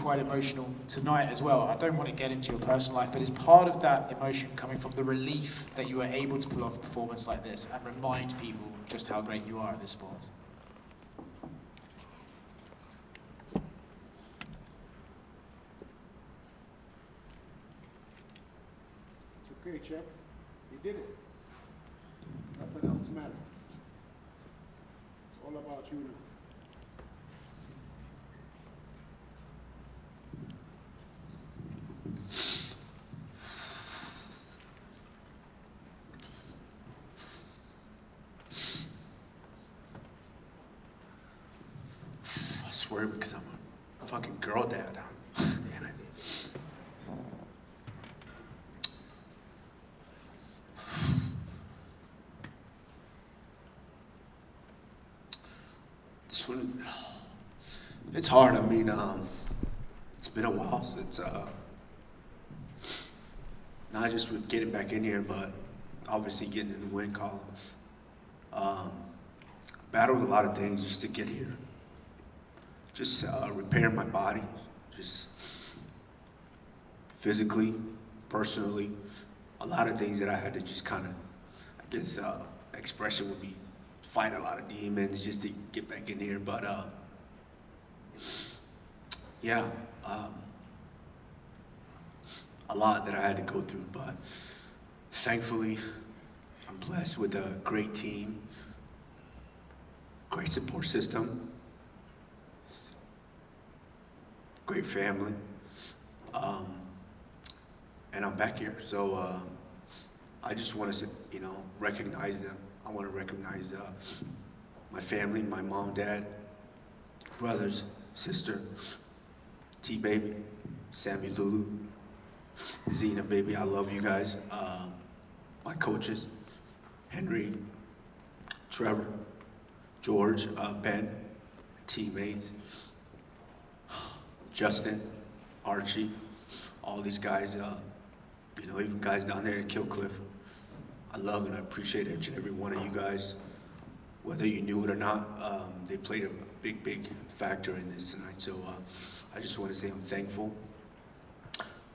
quite emotional tonight as well. I don't want to get into your personal life, but is part of that emotion coming from the relief that you were able to pull off a performance like this and remind people just how great you are at this sport? It's okay, Chuck. You did it. Nothing else matters. It's all about you now. I swear, because I'm a fucking girl dad. Damn it. This one, it's hard. I mean, it's been a while since, not just with getting back in here, but obviously getting in the win column. Battled a lot of things just to get here. Just repairing my body, just physically, personally, a lot of things that I had to just kind of, I guess expression would be fight a lot of demons just to get back in here. But yeah, a lot that I had to go through, but thankfully I'm blessed with a great team, great support system, great family, and I'm back here. So I just want to, recognize them. I want to recognize my family, my mom, dad, brothers, sister, T-Baby, Sammy, Lulu, Zena, baby, I love you guys. My coaches, Henry, Trevor, George, Ben, teammates, Justin, Archie, all these guys, even guys down there at Killcliff. I love and I appreciate each and every one of you guys. Whether you knew it or not, they played a big, big factor in this tonight. So I just want to say I'm thankful.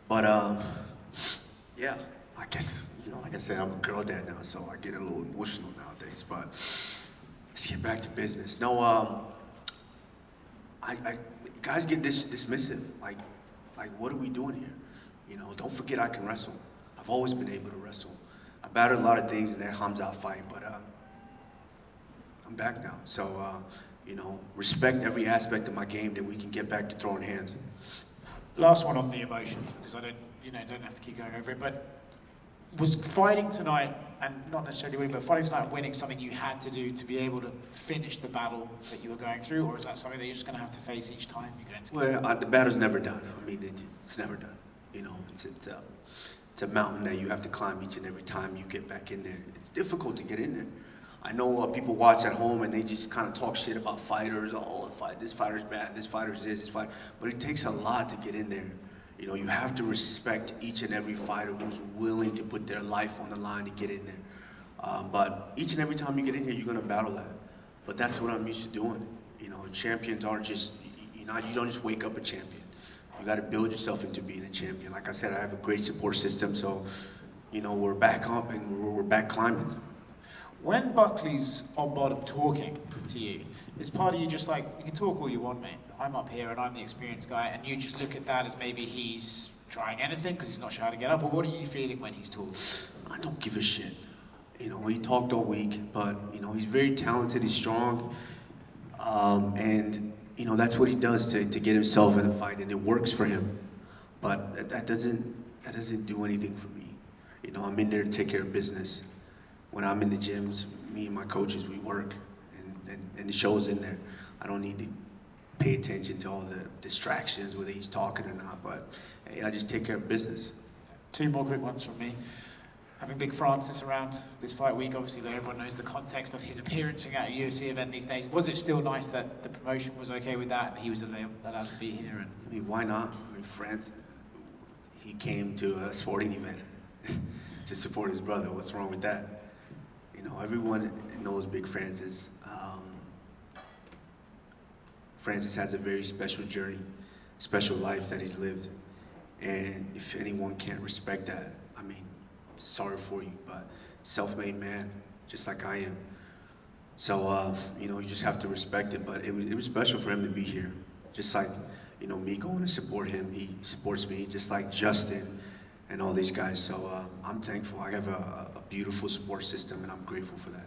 But yeah, I guess, like I said, I'm a girl dad now, so I get a little emotional nowadays. But let's get back to business. No, guys get dismissive. Like, what are we doing here? Don't forget I can wrestle. I've always been able to wrestle. I battled a lot of things in that Hamzat fight, but I'm back now. So, respect every aspect of my game that we can get back to throwing hands. Last one on the emotions, because I don't have to keep going over it, but was fighting tonight, and not necessarily winning, but fighting tonight and winning something you had to do to be able to finish the battle that you were going through, or is that something that you're just going to have to face each time you go into it? Well, the battle's never done. I mean, it's never done. It's a mountain that you have to climb each and every time you get back in there. It's difficult to get in there. I know people watch at home and they just kind of talk shit about fighters. Oh, this fighter's bad, this fighter's this fighter. But it takes a lot to get in there. You have to respect each and every fighter who's willing to put their life on the line to get in there. But each and every time you get in here, you're gonna battle that. But that's what I'm used to doing. Champions aren't just, you don't just wake up a champion. You gotta build yourself into being a champion. Like I said, I have a great support system, so, we're back up and we're back climbing. When Buckley's on bottom talking to you, is part of you just like, you can talk all you want, mate. I'm up here and I'm the experienced guy, and you just look at that as maybe he's trying anything because he's not sure how to get up, or what are you feeling when he's talking? I don't give a shit. He talked all week, but, he's very talented, he's strong, and, that's what he does to get himself in a fight, and it works for him. But that doesn't do anything for me. I'm in there to take care of business. When I'm in the gyms, me and my coaches, we work, and the show's in there. I don't need to pay attention to all the distractions, whether he's talking or not, but hey, I just take care of business. Two more quick ones from me. Having Big Francis around this fight week, obviously everyone knows the context of his appearance at a UFC event these days. Was it still nice that the promotion was okay with that and he was allowed to be here? I mean, why not? I mean, France, he came to a sporting event to support his brother. What's wrong with that? Everyone knows Big Francis. Francis has a very special journey. special life that he's lived. And if anyone can't respect that, I mean, sorry for you, but self-made man, just like I am. So, you know, you just have to respect it, but it was special for him to be here. Just like, you know, me going to support him, he supports me, just like Justin and all these guys. So I'm thankful. I have a beautiful support system, and I'm grateful for that.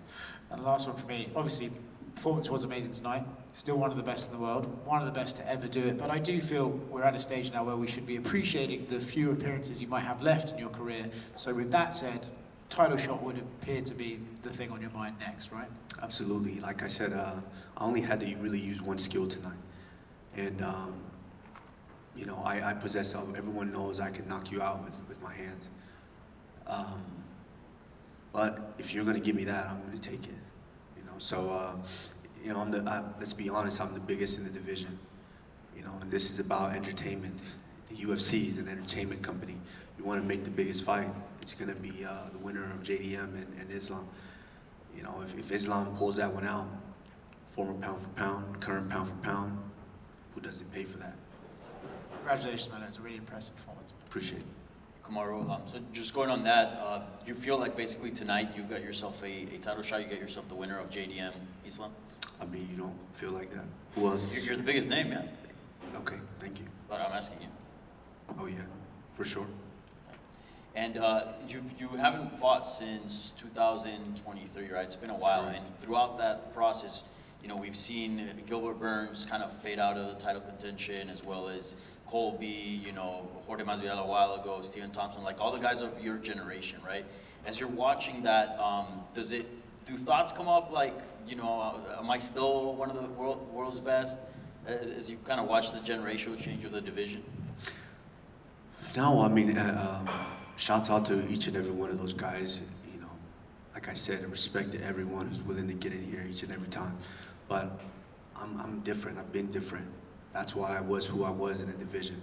And the last one for me, obviously, performance was amazing tonight. Still one of the best in the world, one of the best to ever do it. But I do feel we're at a stage now where we should be appreciating the few appearances you might have left in your career. So with that said, title shot would appear to be the thing on your mind next, right? Absolutely. Like I said, I only had to really use one skill tonight. And, you know, I possess, everyone knows I can knock you out with my hands. But if you're going to give me that, I'm going to take it. You know, so, you know, let's be honest, I'm the biggest in the division. You know, and this is about entertainment. The UFC is an entertainment company. You want to make the biggest fight, it's going to be the winner of JDM and Islam. You know, if Islam pulls that one out, former pound for pound, current pound for pound, who doesn't pay for that? Congratulations, man. It was a really impressive performance. Appreciate it. Kamaru, so just going on that, you feel like basically tonight you got yourself a title shot, you got yourself the winner of JDM Islam? I mean, you don't feel like that. Who else? You're the biggest name, yeah. Okay, thank you. But I'm asking you. Oh yeah, for sure. And you haven't fought since 2023, right? It's been a while, Correct. and throughout that process, you know, we've seen Gilbert Burns kind of fade out of the title contention, as well as Colby, you know, Jorge Masvidal a while ago, Stephen Thompson, like all the guys of your generation, right? As you're watching that, do thoughts come up like, you know, am I still one of the world's best? As you kind of watch the generational change of the division? No, I mean, shouts out to each and every one of those guys. You know, like I said, I respect to everyone who's willing to get in here each and every time. But I'm different. I've been different. That's why I was who I was in the division.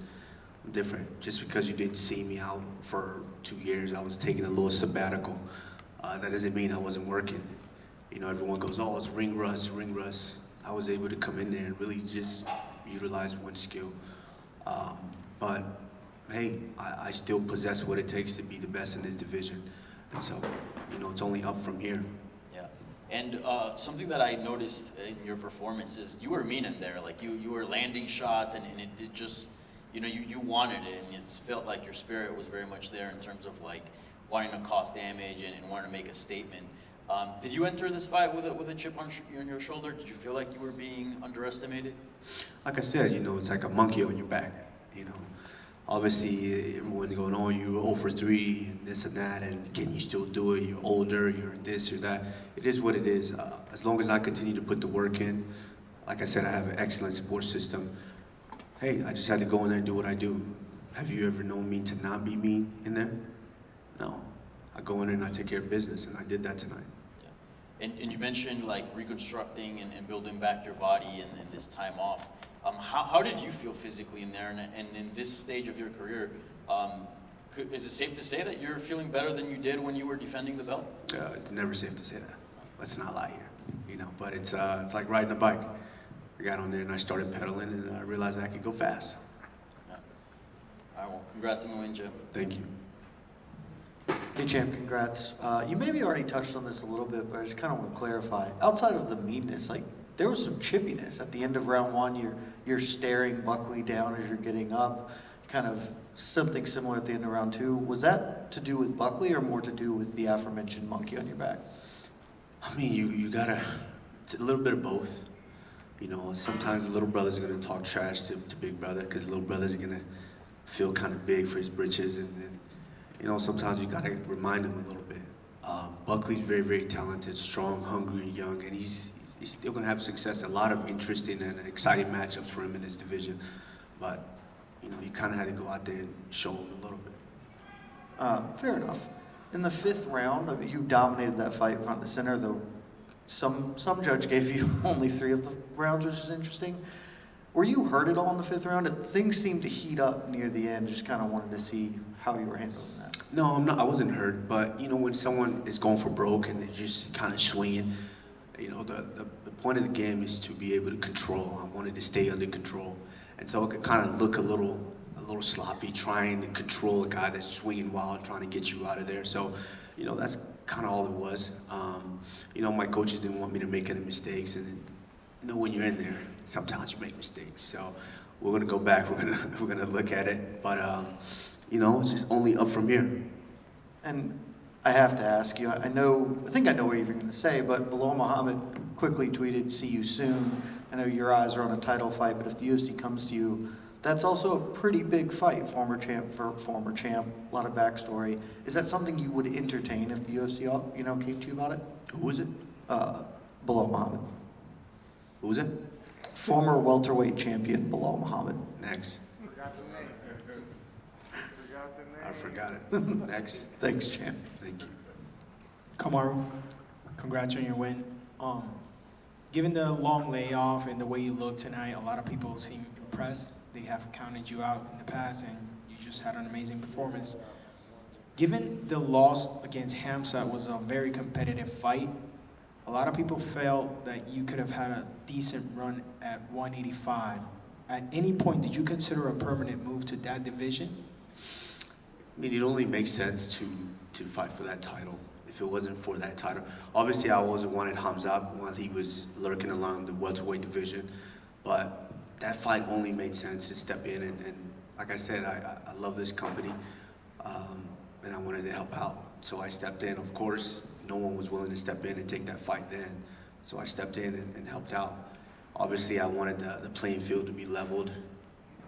I'm different. Just because you didn't see me out for 2 years, I was taking a little sabbatical. That doesn't mean I wasn't working. You know, everyone goes, oh, it's ring rust, ring rust. I was able to come in there and really just utilize one skill. But hey, I still possess what it takes to be the best in this division. And so, you know, it's only up from here. Yeah. And something that I noticed in your performance is you were mean in there. Like you were landing shots, and it just, you know, you wanted it, and it felt like your spirit was very much there in terms of like wanting to cause damage and wanting to make a statement. Did you enter this fight with a chip on your shoulder? Did you feel like you were being underestimated? Like I said, you know, it's like a monkey on your back. You know, obviously everyone's going, oh, you were 0 for 3 and this and that, and can you still do it? You're older, you're this or that. It is what it is. As long as I continue to put the work in, like I said, I have an excellent support system. Hey, I just had to go in there and do what I do. Have you ever known me to not be mean in there? No. I go in there and I take care of business, and I did that tonight. And you mentioned like reconstructing and building back your body and this time off. How did you feel physically in there? And in this stage of your career, is it safe to say that you're feeling better than you did when you were defending the belt? It's never safe to say that. Let's not lie here, you know. But it's like riding a bike. I got on there and I started pedaling, and I realized I could go fast. Yeah. All right, well, congrats on the win, Jim. Thank you. Hey champ, congrats. You maybe already touched on this a little bit, but I just kind of want to clarify. Outside of the meanness, like there was some chippiness at the end of round one. You're staring Buckley down as you're getting up, kind of something similar at the end of round two. Was that to do with Buckley or more to do with the aforementioned monkey on your back? I mean, you gotta. It's a little bit of both. You know, sometimes the little brother's gonna talk trash to big brother because little brother's gonna feel kind of big for his britches, and you know, sometimes you gotta remind him a little bit. Buckley's very, very talented, strong, hungry, young, and he's still gonna have success. A lot of interesting and exciting matchups for him in this division. But, you know, you kind of had to go out there and show him a little bit. Fair enough. In the fifth round, I mean, you dominated that fight front and center, though some judge gave you only 3 of the rounds, which is interesting. Were you hurt at all in the fifth round? Things seemed to heat up near the end. Just kind of wanted to see how you were handling that. No, I'm not. I wasn't hurt, but you know, when someone is going for broke and they're just kind of swinging, you know, the point of the game is to be able to control. I wanted to stay under control, And so it could kind of look a little sloppy, trying to control a guy that's swinging wild, trying to get you out of there. So, you know, that's kind of all it was. You know, my coaches didn't want me to make any mistakes, and you know, when you're in there, sometimes you make mistakes. So we're gonna go back. We're gonna look at it, but you know, it's just only up from here. And I have to ask you, I think I know what you're going to say, but Bilal Muhammad quickly tweeted, "See you soon." I know your eyes are on a title fight, but if the UFC comes to you, that's also a pretty big fight, former champ for former champ, a lot of backstory. Is that something you would entertain if the UFC, you know, came to you about it? Who was it? Bilal Muhammad. Who was it? Former welterweight champion Bilal Muhammad. Next. Forgot the name. Forgot the name. I forgot it. Next. Thanks, champ. Thank you. Kamaru, congrats on your win. Given the long layoff and the way you look tonight, a lot of people seem impressed. They have counted you out in the past, and you just had an amazing performance. Given the loss against Hamza was a very competitive fight, a lot of people felt that you could have had a decent run at 185. At any point, did you consider a permanent move to that division? I mean, it only makes sense to fight for that title. If it wasn't for that title, obviously I always wanted Hamza while he was lurking along the welterweight division, but that fight only made sense to step in, and like I said, I love this company, and I wanted to help out, so I stepped in. Of course, no one was willing to step in and take that fight then, so I stepped in and helped out. Obviously, I wanted the playing field to be leveled.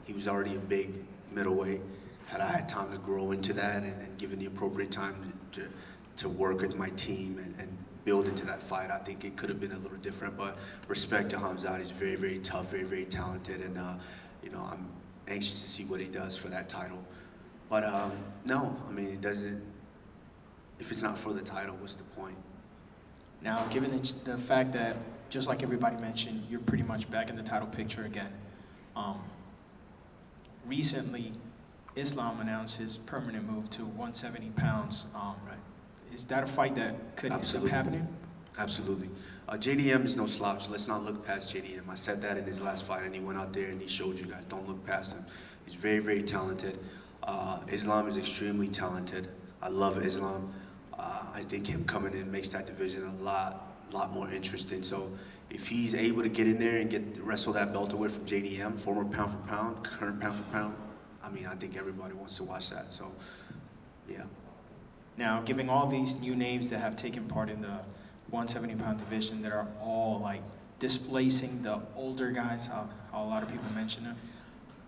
He was already a big middleweight. Had I had time to grow into that and given the appropriate time to work with my team and build into that fight, I think it could have been a little different. But respect to Hamza, he's very, very tough, very, very talented, and you know, I'm anxious to see what he does for that title. But no, I mean, it doesn't. If it's not for the title, what's the point? Now, given the fact that, just like everybody mentioned, you're pretty much back in the title picture again. Recently, Islam announced his permanent move to 170 pounds. Right. Is that a fight that could end up happening? Absolutely. JDM is no slouch. Let's not look past JDM. I said that in his last fight, and he went out there and he showed you guys, don't look past him. He's very, very talented. Islam is extremely talented. I love Islam. I think him coming in makes that division a lot more interesting. So if he's able to get in there and wrestle that belt away from JDM, former pound for pound, current pound for pound, I mean, I think everybody wants to watch that. So, yeah. Now, giving all these new names that have taken part in the 170-pound division that are all like displacing the older guys, how a lot of people mention it,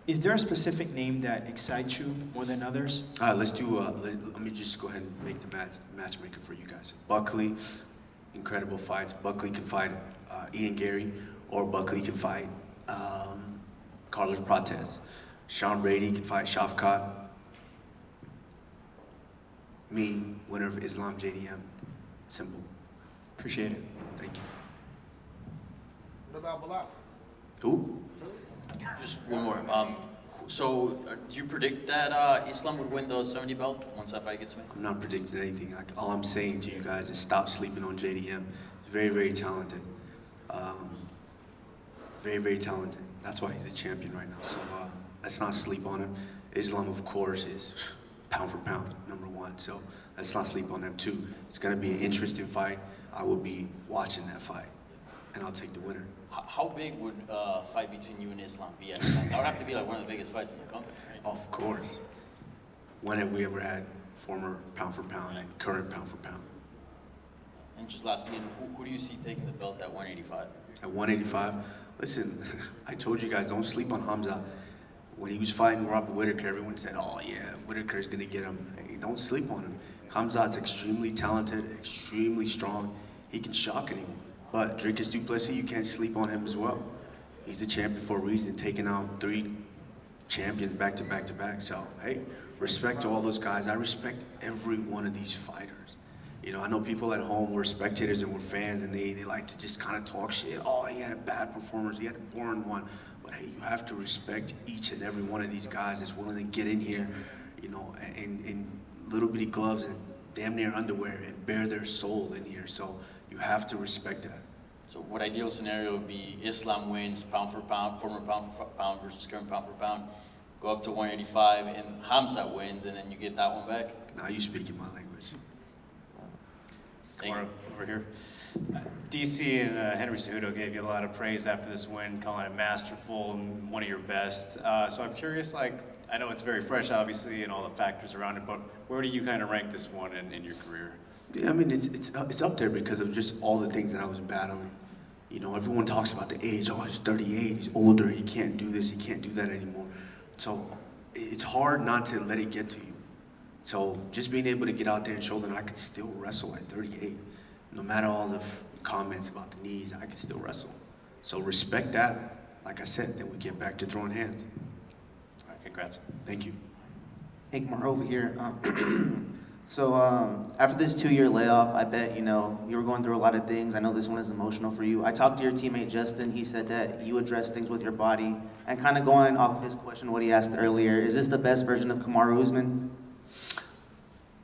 is there a specific name that excites you more than others? Let's do, let me just go ahead and make the matchmaker for you guys. Buckley, incredible fights. Buckley can fight Ian Gary, or Buckley can fight Carlos Prates. Sean Brady can fight Shafkat. Me, winner of Islam JDM. Simple. Appreciate it. Thank you. What about Bilal? Who? Just one more. So, do you predict that Islam would win the 70 belt once that fight gets made? I'm not predicting anything. All I'm saying to you guys is stop sleeping on JDM. He's very, very talented. Very, very talented. That's why he's the champion right now. So let's not sleep on him. Islam, of course, is pound for pound, #1. So let's not sleep on them too. It's going to be an interesting fight. I will be watching that fight, and I'll take the winner. How big would a fight between you and Islam be? That would have to be like one of the biggest fights in the company, right? Of course. When have we ever had former pound for pound and current pound for pound? And just lastly, who do you see taking the belt at 185? At 185? Listen, I told you guys, don't sleep on Hamza. When he was fighting Robert Whittaker, everyone said, oh yeah, Whittaker's gonna get him. Hey, don't sleep on him. Hamza's extremely talented, extremely strong. He can shock anyone. But Dricus du Plessis, you can't sleep on him as well. He's the champion for a reason, taking out 3 champions back to back to back. So, hey, respect to all those guys. I respect every one of these fighters. You know, I know people at home were spectators and were fans, and they like to just kind of talk shit. Oh, he had a bad performance, he had a boring one. But hey, you have to respect each and every one of these guys that's willing to get in here, you know, in little bitty gloves and damn near underwear and bare their soul in here. So you have to respect that. So what ideal scenario would be Islam wins pound for pound, former pound for pound versus current pound for pound, go up to 185, and Hamza wins, and then you get that one back. Now you speaking my language. Thank you. Over here. DC and Henry Cejudo gave you a lot of praise after this win, calling it masterful and one of your best. So I'm curious, like, I know it's very fresh, obviously, and all the factors around it, but where do you kind of rank this one in your career? Yeah, I mean, it's up there because of just all the things that I was battling. You know, everyone talks about the age. Oh, he's 38. He's older. He can't do this. He can't do that anymore. So it's hard not to let it get to you. So just being able to get out there and show that I could still wrestle at 38, no matter all the comments about the knees, I could still wrestle. So respect that. Like I said, then we get back to throwing hands. All right, congrats. Thank you. Hey, Kamaru over here. So after this 2-year layoff, I bet, you know, you were going through a lot of things. I know this one is emotional for you. I talked to your teammate, Justin. He said that you address things with your body. And kind of going off his question, what he asked earlier, is this the best version of Kamaru Usman?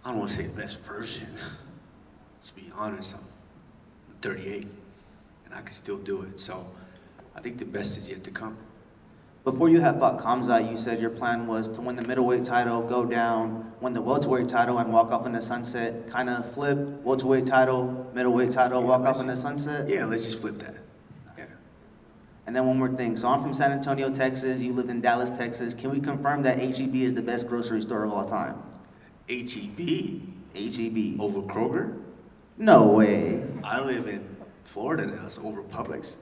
I don't want to say the best version. Let's be honest, I'm 38, and I can still do it. So I think the best is yet to come. Before you had fought Kamzat, you said your plan was to win the middleweight title, go down, win the welterweight title, and walk off in the sunset. Kind of flip, welterweight title, middleweight title, Yeah, walk let's- off in the sunset? Yeah, let's just flip that. Yeah. And then one more thing. So I'm from San Antonio, Texas. You live in Dallas, Texas. Can we confirm that HEB is the best grocery store of all time? HEB HEB. over Kroger? No way. I live in Florida now, so over Publix.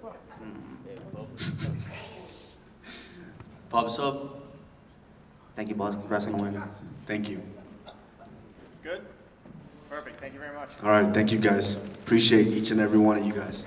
Pub sub. Thank you, boss. Congrats on the win. Thank you. Good? Perfect. Thank you very much. All right, thank you guys. Appreciate each and every one of you guys.